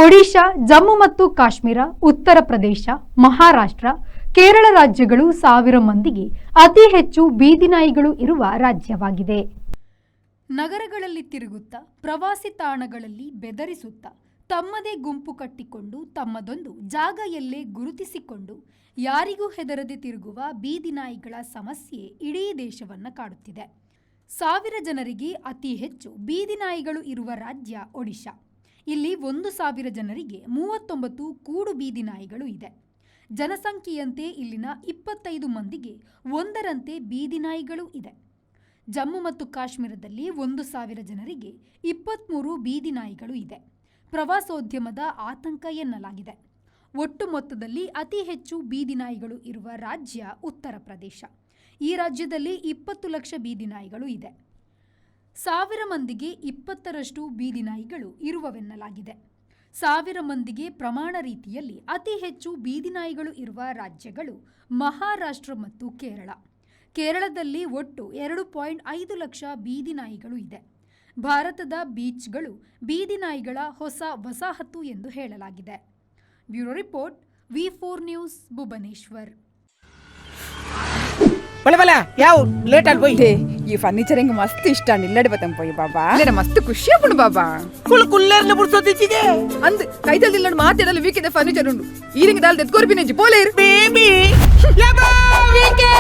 ಒಡಿಶಾ, ಜಮ್ಮು ಮತ್ತು ಕಾಶ್ಮೀರ, ಉತ್ತರ ಪ್ರದೇಶ, ಮಹಾರಾಷ್ಟ್ರ, ಕೇರಳ ರಾಜ್ಯಗಳು 1000 ಮಂದಿಗೆ ಅತಿ ಹೆಚ್ಚು ಬೀದಿ ನಾಯಿಗಳು ಇರುವ ರಾಜ್ಯವಾಗಿದೆ. ನಗರಗಳಲ್ಲಿ ತಿರುಗುತ್ತಾ, ಪ್ರವಾಸಿ ತಾಣಗಳಲ್ಲಿ ಬೆದರಿಸುತ್ತಾ, ತಮ್ಮದೇ ಗುಂಪು ಕಟ್ಟಿಕೊಂಡು ತಮ್ಮದೊಂದು ಜಾಗ ಎಲ್ಲೇ ಗುರುತಿಸಿಕೊಂಡು ಯಾರಿಗೂ ಹೆದರದೆ ತಿರುಗುವ ಬೀದಿ ನಾಯಿಗಳ ಸಮಸ್ಯೆ ಇಡೀ ದೇಶವನ್ನು ಕಾಡುತ್ತಿದೆ. 1000 ಜನರಿಗೆ ಅತಿ ಹೆಚ್ಚು ಬೀದಿ ನಾಯಿಗಳು ಇರುವ ರಾಜ್ಯ ಒಡಿಶಾ. ಇಲ್ಲಿ 1000 ಜನರಿಗೆ 39 ಕೂಡು ಬೀದಿ ನಾಯಿಗಳು ಇದೆ. ಜನಸಂಖ್ಯೆಯಂತೆ ಇಲ್ಲಿನ 25 ಮಂದಿಗೆ ಒಂದರಂತೆ ಬೀದಿ ನಾಯಿಗಳು ಇದೆ. ಜಮ್ಮು ಮತ್ತು ಕಾಶ್ಮೀರದಲ್ಲಿ 1000 ಜನರಿಗೆ 23 ಬೀದಿ ನಾಯಿಗಳು ಇದೆ. ಪ್ರವಾಸೋದ್ಯಮದ ಆತಂಕ ಎನ್ನಲಾಗಿದೆ. ಒಟ್ಟು ಮೊತ್ತದಲ್ಲಿ ಅತಿ ಹೆಚ್ಚು ಬೀದಿ ನಾಯಿಗಳು ಇರುವ ರಾಜ್ಯ ಉತ್ತರ ಪ್ರದೇಶ. ಈ ರಾಜ್ಯದಲ್ಲಿ 20 ಲಕ್ಷ ಬೀದಿ ನಾಯಿಗಳು ಇದೆ. 1000 ಮಂದಿಗೆ 20ರಷ್ಟು ಬೀದಿ ನಾಯಿಗಳು ಇರುವವೆನ್ನಲಾಗಿದೆ. 1000 ಮಂದಿಗೆ ಪ್ರಮಾಣ ರೀತಿಯಲ್ಲಿ ಅತಿ ಹೆಚ್ಚು ಬೀದಿ ನಾಯಿಗಳು ಇರುವ ರಾಜ್ಯಗಳು ಮಹಾರಾಷ್ಟ್ರ ಮತ್ತು ಕೇರಳ. ಕೇರಳದಲ್ಲಿ ಒಟ್ಟು 2.5 ಲಕ್ಷ ಬೀದಿ ನಾಯಿಗಳು ಇದೆ. ಭಾರತದ ಬೀಚ್ಗಳು ಬೀದಿ ನಾಯಿಗಳ ಹೊಸ ವಸಾಹತು ಎಂದು ಹೇಳಲಾಗಿದೆ. Bureau report, V4 news, Bhubaneswar. ಯಾವ ಲೇಟ್ ಆಗಿ పోయి ಈ ಫರ್ನಿಚರ್ ಹೆಂಗ್ ಮಸ್ತ್ ಇಷ್ಟ ನಿಲ್ಲಡಿ ಬತ್ತಂ పోయి ಬಾಬಾ ಇಲ್ಲ ಮಸ್ತ್ ಖುಷಿ ಆಗ್ಬಿಡು ಬಾಬಾ ಕುಲ್ಲರ್ನ ಬುಡ್ಸೋದಿಚ್ಚಿಗೆ ಅಂದ್ ಕೈತಲ್ ನಿಲ್ಲಡ್ ಮಾತಾಡಲ್ಲ ವೀಕಿದೆ ಫರ್ನಿಚರ್ ಉಂಡು ಈರಿಂಗ್ ದಾಲ್ ದೆತ್ಕೋರ್ಬಿನೆ ಜಿ ಪೋಲೇರ್ ಬೇಬಿ ಯಬಾ ವೀಕೆ